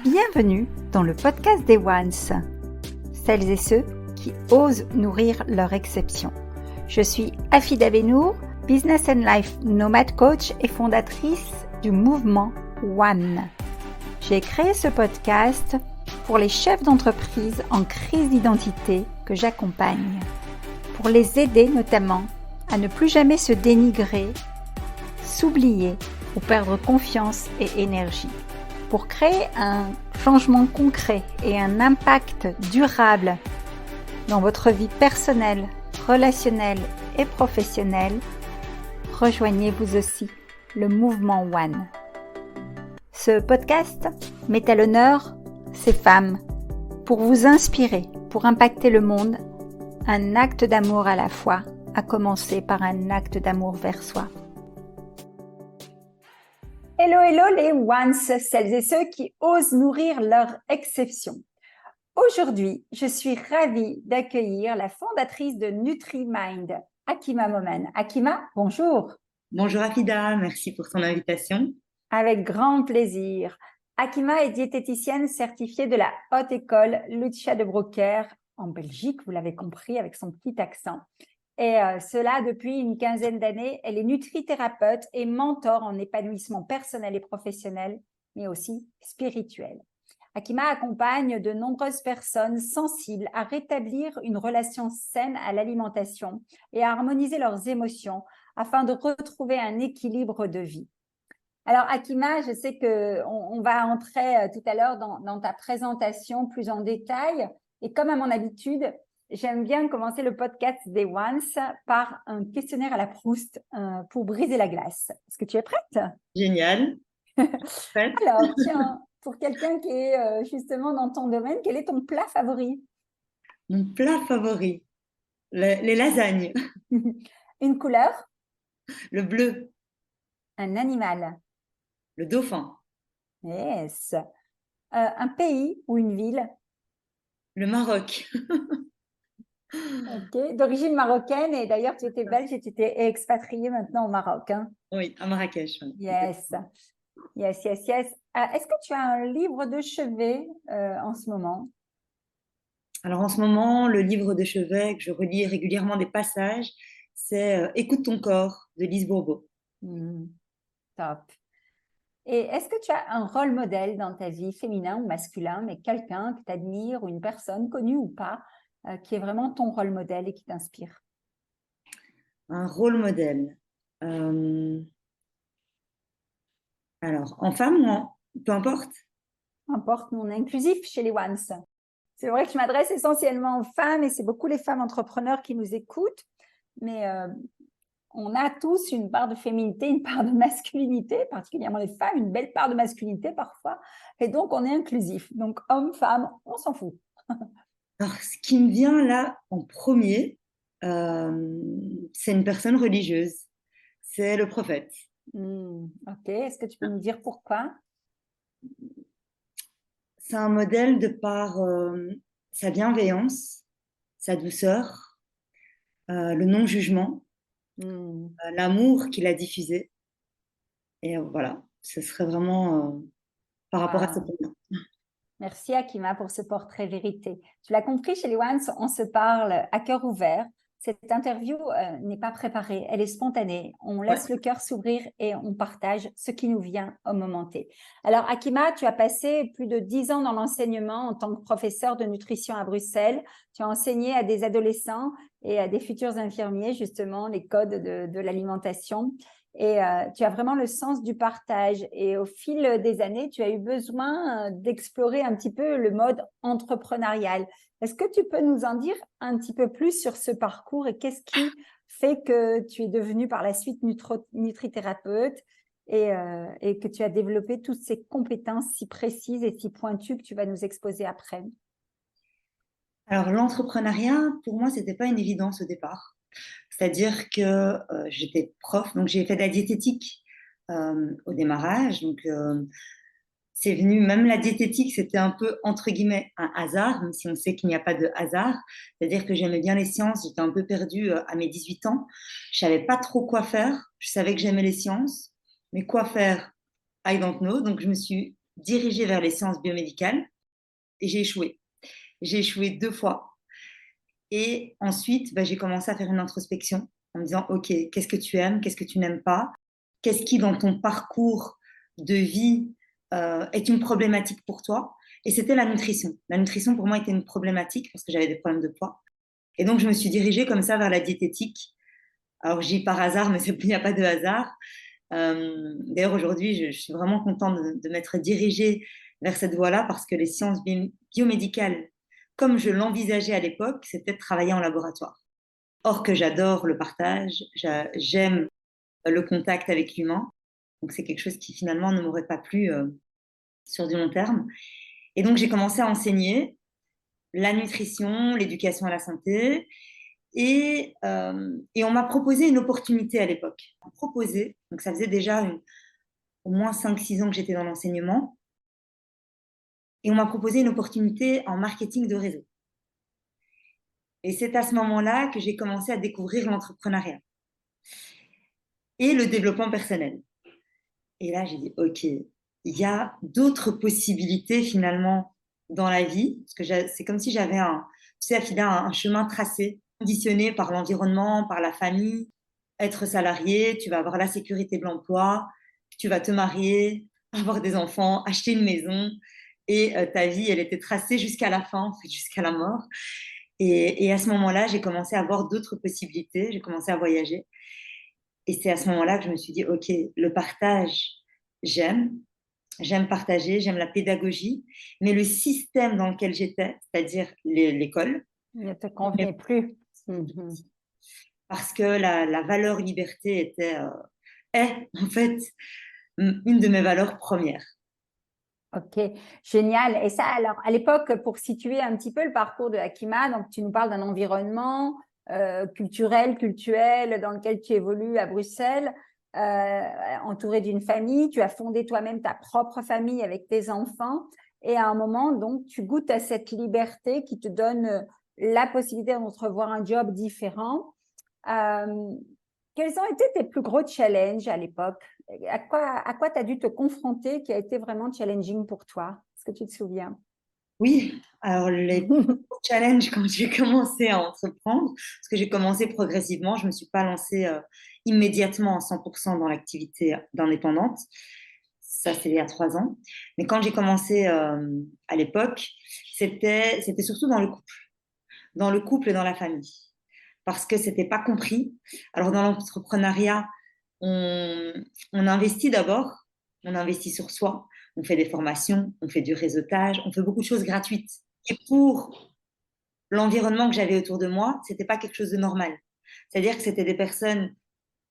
Bienvenue dans le podcast des Ones, celles et ceux qui osent nourrir leur exception. Je suis Afida Benour, Business and Life Nomad Coach et fondatrice du mouvement One. J'ai créé ce podcast pour les chefs d'entreprise en crise d'identité que j'accompagne, pour les aider notamment à ne plus jamais se dénigrer, s'oublier ou perdre confiance et énergie, pour créer un changement concret et un impact durable dans votre vie personnelle, relationnelle et professionnelle. Rejoignez vous aussi le mouvement One. Ce podcast met à l'honneur ces femmes pour vous inspirer, pour impacter le monde, un acte d'amour à la fois, à commencer par un acte d'amour vers soi. Hello, hello les ones, celles et ceux qui osent nourrir leur exception. Aujourd'hui, je suis ravie d'accueillir la fondatrice de NutriMind, Akima Momen. Akima, bonjour. Bonjour Afida, merci pour ton invitation. Avec grand plaisir. Akima est diététicienne certifiée de la Haute École Lucia de Brocaire en Belgique, vous l'avez compris avec son petit accent. Et cela depuis une quinzaine d'années. Elle est nutrithérapeute et mentor en épanouissement personnel et professionnel, mais aussi spirituel. Akima accompagne de nombreuses personnes sensibles à rétablir une relation saine à l'alimentation et à harmoniser leurs émotions afin de retrouver un équilibre de vie. Alors Akima, je sais qu'on va entrer tout à l'heure dans ta présentation plus en détail. Et comme à mon habitude, j'aime bien commencer le podcast des Ones par un questionnaire à la Proust pour briser la glace. Est-ce que tu es prête? Génial. Prête. Alors, tiens, pour quelqu'un qui est justement dans ton domaine, quel est ton plat favori? Mon plat favori, les lasagnes. Une couleur? Le bleu, Un animal? le dauphin, Yes. Un pays ou une ville? le Maroc. Ok, d'origine marocaine et d'ailleurs tu étais belge et tu t'es expatriée maintenant au Maroc. Hein? Oui, à Marrakech. Oui. Yes, yes, yes, yes. Est-ce que tu as un livre de chevet en ce moment? Alors en ce moment, le livre de chevet que je relis régulièrement des passages, c'est Écoute ton corps de Lise Bourbeau. Top. Et est-ce que tu as un rôle modèle dans ta vie, féminin ou masculin, mais quelqu'un que tu admires ou une personne connue ou pas, qui est vraiment ton rôle modèle et qui t'inspire? Un rôle modèle. Alors, en femme ou peu importe. Peu importe, nous on est inclusif chez les Ones. C'est vrai que je m'adresse essentiellement aux femmes et c'est beaucoup les femmes entrepreneurs qui nous écoutent, mais on a tous une part de féminité, une part de masculinité, particulièrement les femmes, une belle part de masculinité parfois, et donc on est inclusif. Donc hommes, femmes, on s'en fout. Alors, ce qui me vient là en premier, c'est une personne religieuse. C'est le prophète. Ok, est-ce que tu peux nous dire pourquoi? C'est un modèle de par sa bienveillance, sa douceur, le non-jugement, l'amour qu'il a diffusé. Et voilà, ce serait vraiment par rapport à ce point. Merci Akima pour ce portrait vérité. Tu l'as compris, chez les Ones, on se parle à cœur ouvert. Cette interview n'est pas préparée, elle est spontanée. On laisse le cœur s'ouvrir et on partage ce qui nous vient au moment T. Alors Akima, tu as passé plus de 10 ans dans l'enseignement en tant que professeur de nutrition à Bruxelles. Tu as enseigné à des adolescents et à des futurs infirmiers justement les codes de l'alimentation. Et tu as vraiment le sens du partage. Et au fil des années, tu as eu besoin d'explorer un petit peu le mode entrepreneurial. Est-ce que tu peux nous en dire un petit peu plus sur ce parcours et qu'est-ce qui fait que tu es devenue par la suite nutrithérapeute et que tu as développé toutes ces compétences si précises et si pointues que tu vas nous exposer après? Alors, l'entrepreneuriat, pour moi, c'était pas une évidence au départ. C'est-à-dire que j'étais prof, donc j'ai fait de la diététique au démarrage. Donc, c'est venu, même la diététique, c'était un peu, entre guillemets, un hasard, même si on sait qu'il n'y a pas de hasard. C'est-à-dire que j'aimais bien les sciences, j'étais un peu perdue à mes 18 ans. Je savais pas trop quoi faire. Je savais que j'aimais les sciences, mais quoi faire, I don't know. Donc, je me suis dirigée vers les sciences biomédicales et j'ai échoué. J'ai échoué 2 fois. Et ensuite, j'ai commencé à faire une introspection en me disant, OK, qu'est-ce que tu aimes, qu'est-ce que tu n'aimes pas? Qu'est-ce qui, dans ton parcours de vie, est une problématique pour toi? Et c'était la nutrition. La nutrition, pour moi, était une problématique parce que j'avais des problèmes de poids. Et donc, je me suis dirigée comme ça vers la diététique. Alors, j'y par hasard, mais il n'y a pas de hasard. D'ailleurs, aujourd'hui, je suis vraiment contente de m'être dirigée vers cette voie-là parce que les sciences biomédicales, comme je l'envisageais à l'époque, c'était de travailler en laboratoire. Or que j'adore le partage, j'aime le contact avec l'humain. Donc, c'est quelque chose qui finalement ne m'aurait pas plu sur du long terme. Et donc, j'ai commencé à enseigner la nutrition, l'éducation à la santé. Et on m'a proposé une opportunité à l'époque. On m'a proposé, donc ça faisait déjà au moins 5-6 ans que j'étais dans l'enseignement, et on m'a proposé une opportunité en marketing de réseau. Et c'est à ce moment-là que j'ai commencé à découvrir l'entrepreneuriat et le développement personnel. Et là, j'ai dit, OK, il y a d'autres possibilités finalement dans la vie, parce que c'est comme si j'avais un chemin tracé, conditionné par l'environnement, par la famille. Être salarié, tu vas avoir la sécurité de l'emploi, tu vas te marier, avoir des enfants, acheter une maison, et ta vie, elle était tracée jusqu'à la fin, en fait, jusqu'à la mort. Et à ce moment-là, j'ai commencé à avoir d'autres possibilités, j'ai commencé à voyager. Et c'est à ce moment-là que je me suis dit, OK, le partage, j'aime. J'aime partager, j'aime la pédagogie, mais le système dans lequel j'étais, c'est-à-dire l'école, ne te convenait plus. Mhm. parce que la valeur liberté est en fait une de mes valeurs premières. Ok, génial. Et ça, alors, à l'époque, pour situer un petit peu le parcours de Hakima, donc tu nous parles d'un environnement culturel dans lequel tu évolues à Bruxelles, entouré d'une famille. Tu as fondé toi-même ta propre famille avec tes enfants. Et à un moment, donc, tu goûtes à cette liberté qui te donne la possibilité d'entrevoir un job différent. Quels ont été tes plus gros challenges à l'époque? À quoi tu as dû te confronter qui a été vraiment challenging pour toi? Est-ce que tu te souviens? Oui, alors les challenges quand j'ai commencé à entreprendre, parce que j'ai commencé progressivement, je ne me suis pas lancée immédiatement à 100% dans l'activité d'indépendante. Ça, c'est il y a 3 ans. Mais quand j'ai commencé à l'époque, c'était surtout dans le couple et dans la famille, parce que c'était pas compris. Alors dans l'entrepreneuriat, on, on investit d'abord, on investit sur soi, on fait des formations, on fait du réseautage, on fait beaucoup de choses gratuites. Et pour l'environnement que j'avais autour de moi, c'était pas quelque chose de normal. C'est-à-dire que c'était des personnes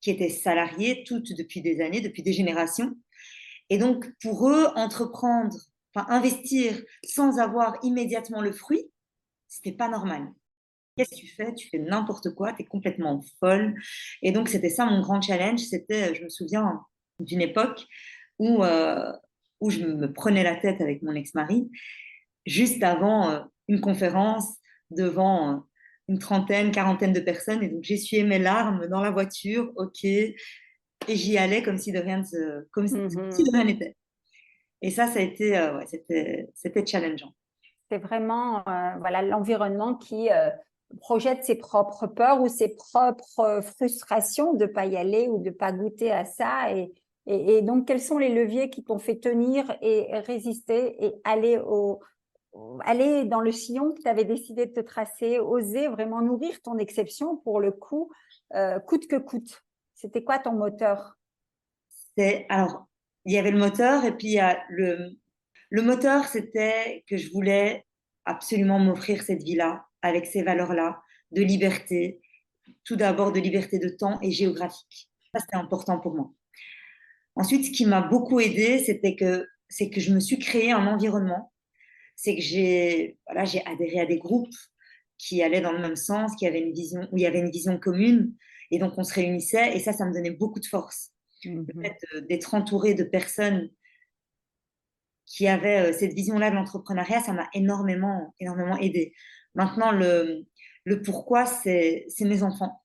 qui étaient salariées toutes depuis des années, depuis des générations. Et donc, pour eux, entreprendre, enfin investir sans avoir immédiatement le fruit, c'était pas normal. Qu'est-ce que tu fais? Tu fais n'importe quoi, tu es complètement folle. Et donc, c'était ça mon grand challenge. C'était, je me souviens d'une époque où, où je me prenais la tête avec mon ex-mari, juste avant une conférence devant une trentaine, quarantaine de personnes. Et donc, j'essuyais mes larmes dans la voiture, OK, et j'y allais comme si de rien comme si de rien n'était. Et ça a été, ouais, c'était challengeant. C'est vraiment voilà, l'environnement qui projette ses propres peurs ou ses propres frustrations de ne pas y aller ou de ne pas goûter à ça. Et donc, quels sont les leviers qui t'ont fait tenir et résister et aller dans le sillon que tu avais décidé de te tracer, oser vraiment nourrir ton exception pour le coup, coûte que coûte? C'était quoi ton moteur? Alors, il y avait le moteur et puis il y a le moteur, c'était que je voulais absolument m'offrir cette vie-là, avec ces valeurs-là, de liberté, tout d'abord de liberté de temps et géographique. Ça, c'était important pour moi. Ensuite, ce qui m'a beaucoup aidé, c'est que je me suis créé un environnement, c'est que j'ai adhéré à des groupes qui allaient dans le même sens, qui avaient une vision, où il y avait une vision commune, et donc on se réunissait, et ça me donnait beaucoup de force. Le fait d'être entouré de personnes qui avait cette vision-là de l'entrepreneuriat, ça m'a énormément, énormément aidé. Maintenant, le pourquoi, c'est mes enfants.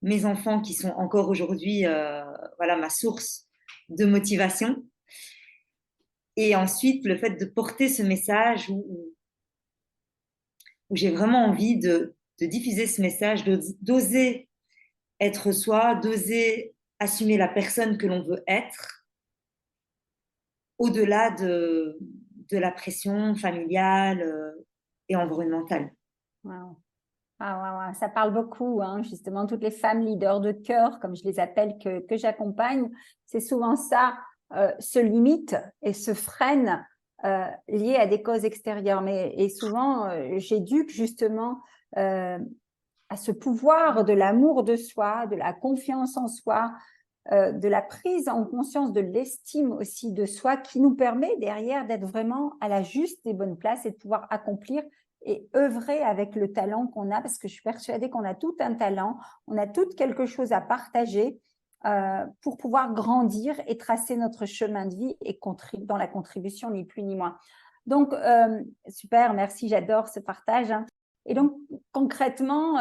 Mes enfants qui sont encore aujourd'hui voilà, ma source de motivation. Et ensuite, le fait de porter ce message où j'ai vraiment envie de diffuser ce message, d'oser être soi, d'oser assumer la personne que l'on veut être, au-delà de la pression familiale et environnementale. Wow. Ah, ouais, ça parle beaucoup, hein, justement, toutes les femmes leaders de cœur, comme je les appelle, que j'accompagne, c'est souvent ça, se limitent et se freinent liées à des causes extérieures. Et souvent, j'éduque justement à ce pouvoir de l'amour de soi, de la confiance en soi, de la prise en conscience de l'estime aussi de soi qui nous permet derrière d'être vraiment à la juste et bonne place et de pouvoir accomplir et œuvrer avec le talent qu'on a, parce que je suis persuadée qu'on a tout un talent, on a tout quelque chose à partager pour pouvoir grandir et tracer notre chemin de vie et dans la contribution, ni plus ni moins. Donc, super, merci, j'adore ce partage. Hein. Et donc, concrètement,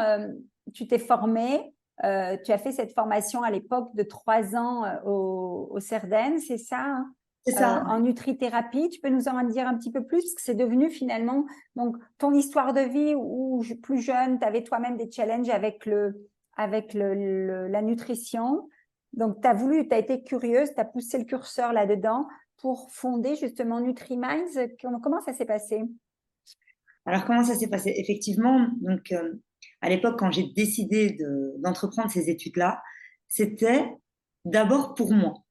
tu t'es formée, tu as fait cette formation à l'époque de 3 ans au Cerdaine, c'est ça, hein, C'est ça. en nutrithérapie. Tu peux nous en dire un petit peu plus, parce que c'est devenu finalement donc, ton histoire de vie où plus jeune, tu avais toi-même des challenges avec la nutrition. Donc, tu as été curieuse, tu as poussé le curseur là-dedans pour fonder justement NutriMinds. Comment ça s'est passé? Alors, comment ça s'est passé? Effectivement, donc, à l'époque, quand j'ai décidé d'entreprendre ces études-là, c'était d'abord pour moi,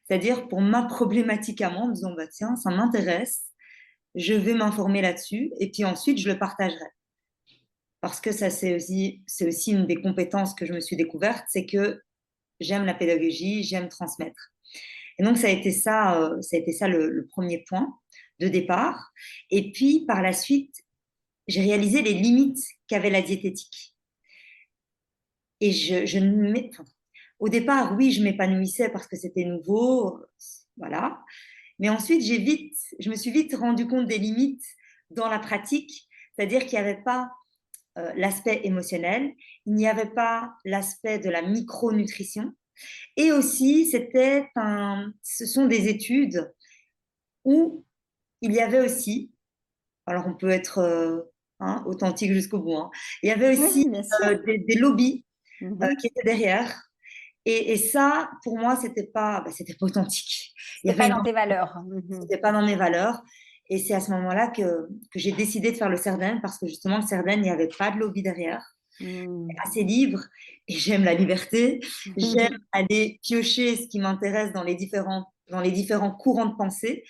c'est-à-dire pour ma problématique à moi, en me disant, bah, tiens, ça m'intéresse, je vais m'informer là-dessus, et puis ensuite, je le partagerai. Parce que ça, c'est aussi une des compétences que je me suis découverte, c'est que j'aime la pédagogie, j'aime transmettre. Et donc, ça a été ça le premier point de départ. Et puis, par la suite, j'ai réalisé les limites qu'avait la diététique. Et au départ, oui, je m'épanouissais parce que c'était nouveau, voilà. Mais ensuite, je me suis vite rendu compte des limites dans la pratique, c'est-à-dire qu'il n'y avait pas l'aspect émotionnel, il n'y avait pas l'aspect de la micronutrition. Et aussi, ce sont des études où il y avait aussi, alors on peut être authentique jusqu'au bout, hein, il y avait Oui, aussi bien sûr. des lobbies Mm-hmm. qui étaient derrière. Et ça, pour moi, c'était pas authentique. Il y C'était avait pas dans tes valeurs. Mm-hmm. c'était pas dans mes valeurs. Et c'est à ce moment-là que j'ai décidé de faire le Cerdaine parce que justement, le Cerdaine, il n'y avait pas de lobby derrière. Mm. Assez libre et j'aime la liberté. J'aime aller piocher ce qui m'intéresse dans les différents courants de pensée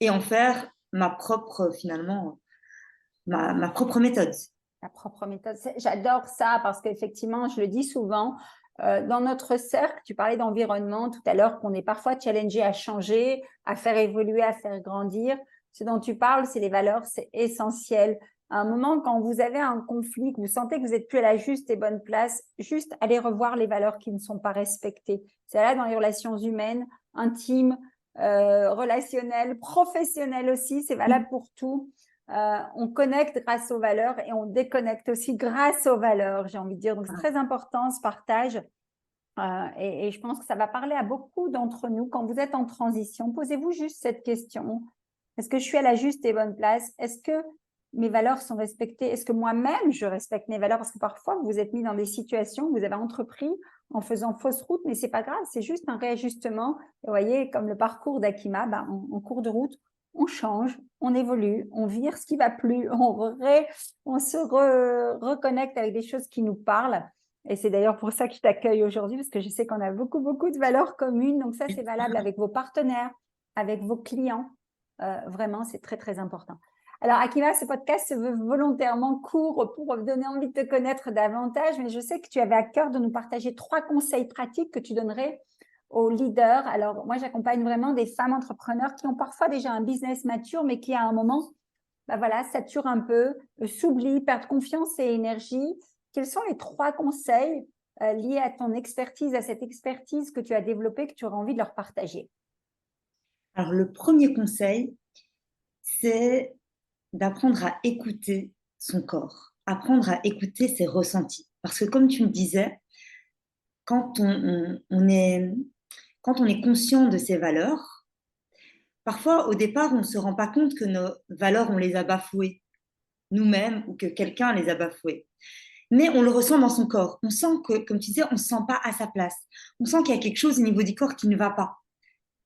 et en faire finalement, ma propre méthode. La propre méthode. J'adore ça parce qu'effectivement, je le dis souvent, dans notre cercle, tu parlais d'environnement tout à l'heure, qu'on est parfois challengé à changer, à faire évoluer, à faire grandir. Ce dont tu parles, c'est les valeurs, c'est essentiel. À un moment, quand vous avez un conflit, que vous sentez que vous n'êtes plus à la juste et bonne place, juste aller revoir les valeurs qui ne sont pas respectées. C'est là dans les relations humaines, intimes, relationnelles, professionnelles aussi, c'est valable pour tout. On connecte grâce aux valeurs et on déconnecte aussi grâce aux valeurs, j'ai envie de dire. Donc, c'est très important ce partage. Et je pense que ça va parler à beaucoup d'entre nous. Quand vous êtes en transition, posez-vous juste cette question. Est-ce que je suis à la juste et bonne place? Est-ce que mes valeurs sont respectées? Est-ce que moi-même, je respecte mes valeurs? Parce que parfois, vous êtes mis dans des situations où vous avez entrepris en faisant fausse route, mais c'est pas grave, c'est juste un réajustement. Et vous voyez, comme le parcours d'Akima, en cours de route, on change, on évolue, on vire ce qui va plus, on se reconnecte avec des choses qui nous parlent. Et c'est d'ailleurs pour ça que je t'accueille aujourd'hui, parce que je sais qu'on a beaucoup, beaucoup de valeurs communes. Donc ça, c'est valable avec vos partenaires, avec vos clients. Vraiment, c'est très, très important. Alors, Akima, ce podcast se veut volontairement court pour donner envie de te connaître davantage, mais je sais que tu avais à cœur de nous partager 3 conseils pratiques que tu donnerais aux leaders. Alors, moi, j'accompagne vraiment des femmes entrepreneurs qui ont parfois déjà un business mature, mais qui, à un moment, saturent un peu, s'oublient, perdent confiance et énergie. Quels sont les 3 conseils liés à ton expertise, à cette expertise que tu as développée, que tu aurais envie de leur partager? Alors, le premier conseil, c'est d'apprendre à écouter son corps, apprendre à écouter ses ressentis. Parce que comme tu me disais, quand on est conscient de ses valeurs, parfois, au départ, on ne se rend pas compte que nos valeurs, on les a bafouées nous-mêmes ou que quelqu'un les a bafouées. Mais on le ressent dans son corps. On sent que, comme tu disais, on ne se sent pas à sa place. On sent qu'il y a quelque chose au niveau du corps qui ne va pas.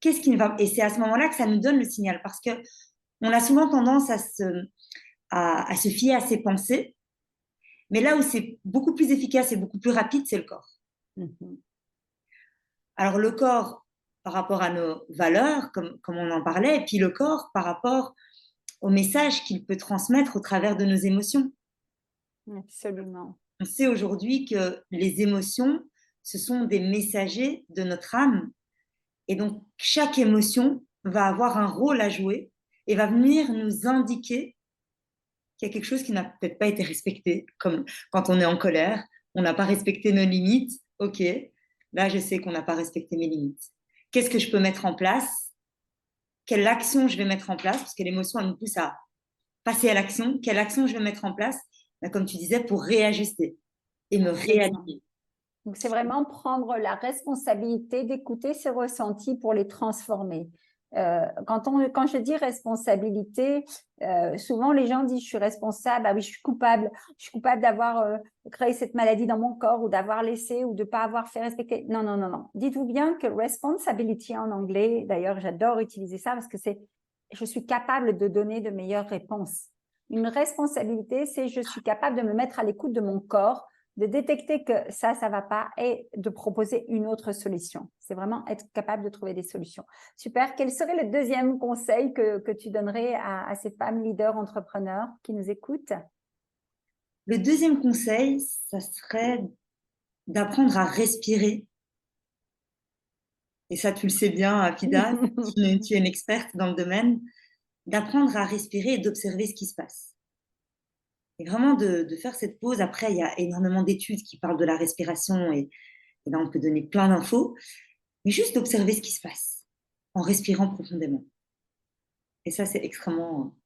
Qu'est-ce qui ne va pas? Et c'est à ce moment-là que ça nous donne le signal parce que on a souvent tendance à se fier à ses pensées, mais là où c'est beaucoup plus efficace et beaucoup plus rapide, c'est le corps. Mhm. Alors le corps par rapport à nos valeurs, comme on en parlait, et puis le corps par rapport au message qu'il peut transmettre au travers de nos émotions. Absolument. On sait aujourd'hui que les émotions, ce sont des messagers de notre âme. Et donc, chaque émotion va avoir un rôle à jouer et va venir nous indiquer qu'il y a quelque chose qui n'a peut-être pas été respecté, comme quand on est en colère, on n'a pas respecté nos limites. Ok, là, je sais qu'on n'a pas respecté mes limites. Qu'est-ce que je peux mettre en place? Quelle action je vais mettre en place? Parce que l'émotion, elle nous pousse à passer à l'action. Quelle action je vais mettre en place? Ben, comme tu disais, pour réajuster et me réaligner. Donc, c'est vraiment prendre la responsabilité d'écouter ses ressentis pour les transformer. Quand je dis responsabilité, souvent les gens disent je suis responsable, ah oui, je suis coupable d'avoir créé cette maladie dans mon corps ou d'avoir laissé ou de ne pas avoir fait respecter. Non, non, non, non. Dites-vous bien que responsibility en anglais, d'ailleurs j'adore utiliser ça parce que c'est je suis capable de donner de meilleures réponses. Une responsabilité, c'est je suis capable de me mettre à l'écoute de mon corps, de détecter que ça va pas et de proposer une autre solution. C'est vraiment être capable de trouver des solutions. Super. Quel serait le deuxième conseil que tu donnerais à ces femmes leaders entrepreneurs qui nous écoutent? Le deuxième conseil, ça serait d'apprendre à respirer. Et ça, tu le sais bien, Afida, tu es une experte dans le domaine, d'apprendre à respirer et d'observer ce qui se passe. Et vraiment de faire cette pause. Après, il y a énormément d'études qui parlent de la respiration et là, on peut donner plein d'infos, mais juste d'observer ce qui se passe en respirant profondément. Et ça, c'est extrêmement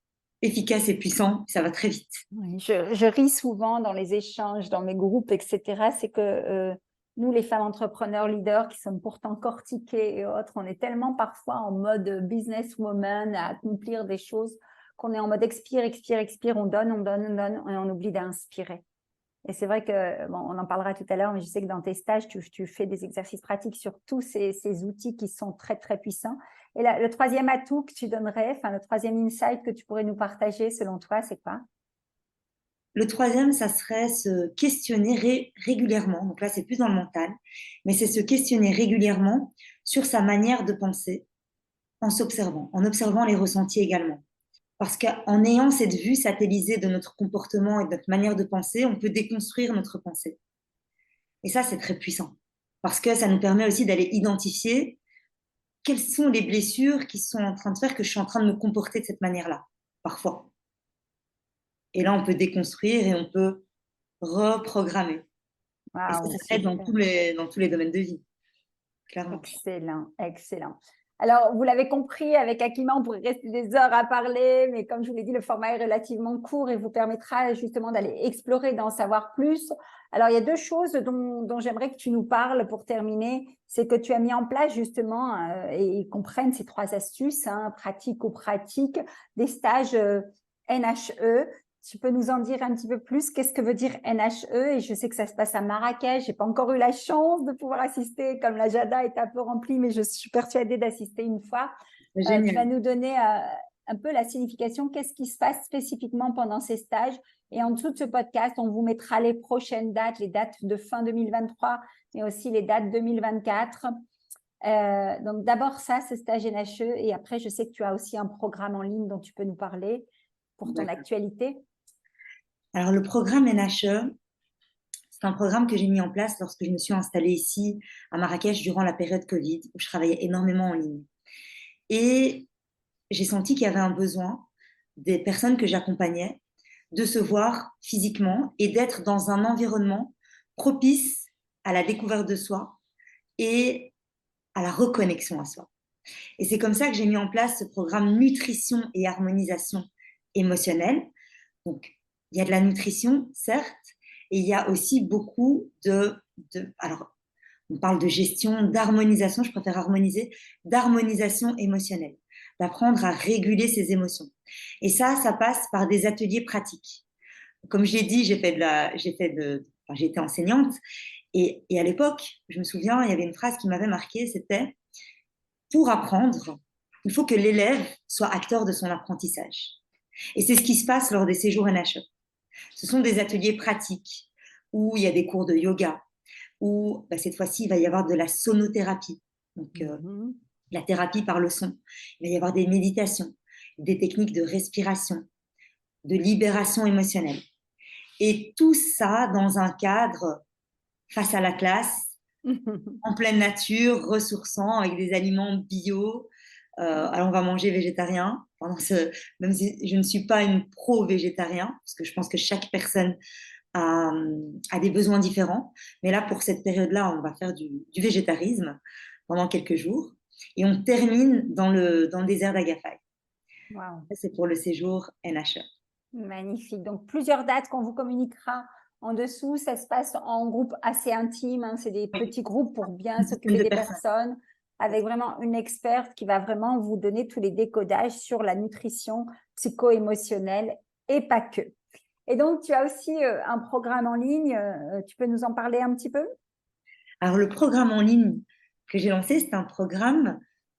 efficace et puissant. Ça va très vite. Oui, je ris souvent dans les échanges, dans mes groupes, etc. C'est que nous, les femmes entrepreneurs leaders qui sommes pourtant cortiquées et autres, on est tellement parfois en mode businesswoman à accomplir des choses qu'on est en mode expire, expire, expire, on donne, on donne, on donne et on oublie d'inspirer. Et c'est vrai que, bon, on en parlera tout à l'heure, mais je sais que dans tes stages, tu fais des exercices pratiques sur tous ces outils qui sont très, très puissants. Et là, le troisième atout que tu donnerais, enfin, le troisième insight que tu pourrais nous partager, selon toi, c'est quoi? Le troisième, ça serait se questionner régulièrement. Donc là, c'est plus dans le mental, mais c'est se questionner régulièrement sur sa manière de penser en observant les ressentis également. Parce qu'en ayant cette vue satellisée de notre comportement et de notre manière de penser, on peut déconstruire notre pensée. Et ça, c'est très puissant. Parce que ça nous permet aussi d'aller identifier quelles sont les blessures qui sont en train de faire que je suis en train de me comporter de cette manière-là, parfois. Et là, on peut déconstruire et on peut reprogrammer. Et ça, Waouh, ça aide dans tous les domaines de vie, clairement. excellent, excellent. Alors, vous l'avez compris, avec Akima, on pourrait rester des heures à parler, mais comme je vous l'ai dit, le format est relativement court et vous permettra justement d'aller explorer, d'en savoir plus. Alors, il y a deux choses dont j'aimerais que tu nous parles pour terminer. C'est que tu as mis en place justement, et qu'on prenne ces trois astuces, hein, pratico-pratiques, des stages NHE. Tu peux nous en dire un petit peu plus? Qu'est-ce que veut dire NHE? Et je sais que ça se passe à Marrakech. J'ai pas encore eu la chance de pouvoir assister, comme l'agenda est un peu rempli, mais je suis persuadée d'assister une fois. Tu vas nous donner un peu la signification. Qu'est-ce qui se passe spécifiquement pendant ces stages? Et en dessous de ce podcast, on vous mettra les prochaines dates, les dates de fin 2023, mais aussi les dates 2024. Donc d'abord ça, ce stage NHE. Et après, je sais que tu as aussi un programme en ligne dont tu peux nous parler pour ton actualité. Alors, le programme NHE, c'est un programme que j'ai mis en place lorsque je me suis installée ici à Marrakech durant la période Covid, où je travaillais énormément en ligne. Et j'ai senti qu'il y avait un besoin des personnes que j'accompagnais de se voir physiquement et d'être dans un environnement propice à la découverte de soi et à la reconnexion à soi. Et c'est comme ça que j'ai mis en place ce programme nutrition et harmonisation émotionnelle. Donc, il y a de la nutrition, certes, et il y a aussi beaucoup alors, on parle de gestion, d'harmonisation, je préfère harmoniser, d'harmonisation émotionnelle. d'apprendre à réguler ses émotions. Et ça passe par des ateliers pratiques. Comme j'ai dit, j'étais enseignante et à l'époque, je me souviens, il y avait une phrase qui m'avait marquée, c'était pour apprendre, il faut que l'élève soit acteur de son apprentissage. Et c'est ce qui se passe lors des séjours NHE. Ce sont des ateliers pratiques où il y a des cours de yoga, où cette fois-ci, il va y avoir de la sonothérapie, donc la thérapie par le son. Il va y avoir des méditations, des techniques de respiration, de libération émotionnelle. Et tout ça dans un cadre face à la classe, en pleine nature, ressourçant, avec des aliments bio. Alors, on va manger végétarien, même si je ne suis pas une pro-végétarien, parce que je pense que chaque personne a des besoins différents. Mais là, pour cette période-là, on va faire du végétarisme pendant quelques jours. Et on termine dans le désert d'Agafay. Wow. Ça, c'est pour le séjour NHE. Magnifique. Donc, plusieurs dates qu'on vous communiquera en dessous. Ça se passe en groupe assez intime. C'est des petits groupes pour bien s'occuper des personnes, avec vraiment une experte qui va vraiment vous donner tous les décodages sur la nutrition psycho-émotionnelle et pas que. Et donc, tu as aussi un programme en ligne. Tu peux nous en parler un petit peu? Alors, le programme en ligne que j'ai lancé, c'est un programme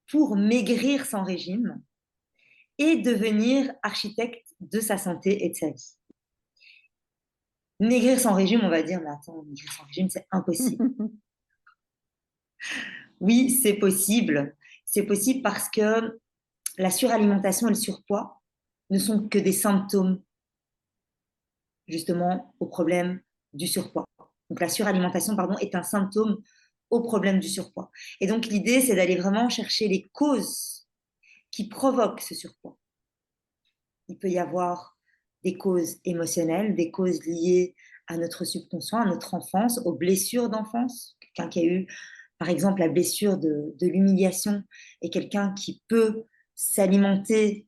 pour maigrir sans régime et devenir architecte de sa santé et de sa vie. Maigrir sans régime, on va dire, mais attends, maigrir sans régime, c'est impossible. Oui, c'est possible. C'est possible parce que la suralimentation et le surpoids ne sont que des symptômes, justement, au problème du surpoids. Donc, la suralimentation, est un symptôme au problème du surpoids. Et donc, l'idée, c'est d'aller vraiment chercher les causes qui provoquent ce surpoids. Il peut y avoir des causes émotionnelles, des causes liées à notre subconscient, à notre enfance, aux blessures d'enfance. Quelqu'un qui a eu, par exemple, la blessure de l'humiliation et quelqu'un qui peut s'alimenter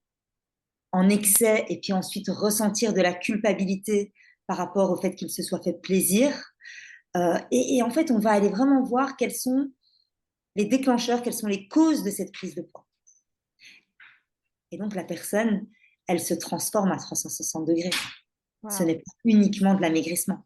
en excès et puis ensuite ressentir de la culpabilité par rapport au fait qu'il se soit fait plaisir. Et en fait, on va aller vraiment voir quels sont les déclencheurs, quelles sont les causes de cette prise de poids. Et donc, la personne, elle se transforme à 360 degrés. Wow. Ce n'est pas uniquement de l'amaigrissement.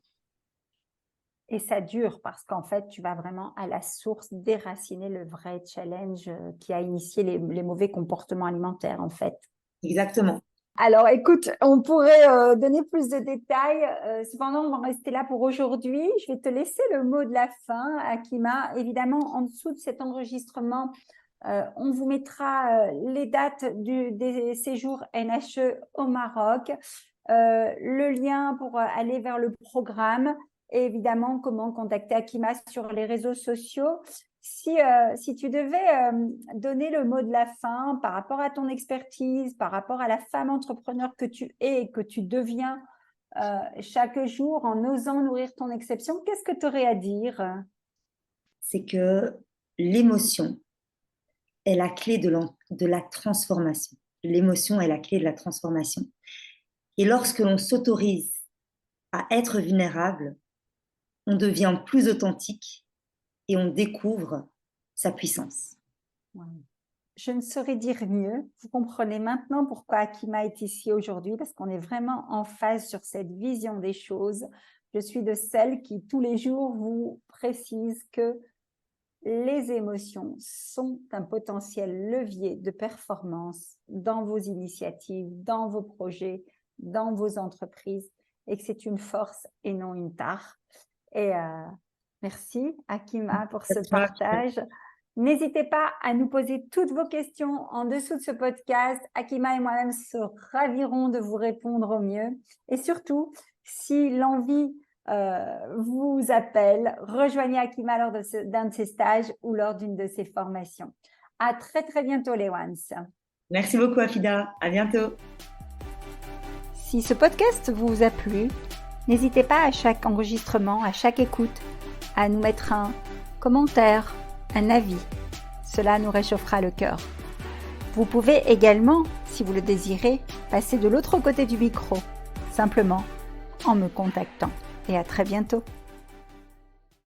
Et ça dure parce qu'en fait, tu vas vraiment à la source déraciner le vrai challenge qui a initié les mauvais comportements alimentaires, en fait. Exactement. Alors, écoute, on pourrait donner plus de détails. Cependant, on va rester là pour aujourd'hui. Je vais te laisser le mot de la fin, Akima. Évidemment, en dessous de cet enregistrement, on vous mettra les dates des séjours NHE au Maroc, le lien pour aller vers le programme et évidemment comment contacter Akima sur les réseaux sociaux. Si tu devais donner le mot de la fin par rapport à ton expertise, par rapport à la femme entrepreneur que tu es et que tu deviens chaque jour en osant nourrir ton exception, qu'est-ce que tu aurais à dire? C'est que l'émotion est la clé de la transformation. L'émotion est la clé de la transformation. Et lorsque l'on s'autorise à être vulnérable, on devient plus authentique et on découvre sa puissance. Je ne saurais dire mieux. Vous comprenez maintenant pourquoi Akima est ici aujourd'hui, parce qu'on est vraiment en phase sur cette vision des choses. Je suis de celles qui, tous les jours, vous précisent que les émotions sont un potentiel levier de performance dans vos initiatives, dans vos projets, dans vos entreprises, et que c'est une force et non une tare. Et merci Akima pour ce partage. N'hésitez pas à nous poser toutes vos questions en dessous de ce podcast. Akima et moi-même se ravirons de vous répondre au mieux. Et surtout, si l'envie vous appelle, rejoignez Akima lors d'un de ses stages ou lors d'une de ses formations. À très très bientôt les ones. Merci beaucoup Afida, à bientôt. Si ce podcast vous a plu, n'hésitez pas à chaque enregistrement, à chaque écoute, à nous mettre un commentaire, un avis. Cela nous réchauffera le cœur. Vous pouvez également, si vous le désirez, passer de l'autre côté du micro, simplement en me contactant. Et à très bientôt.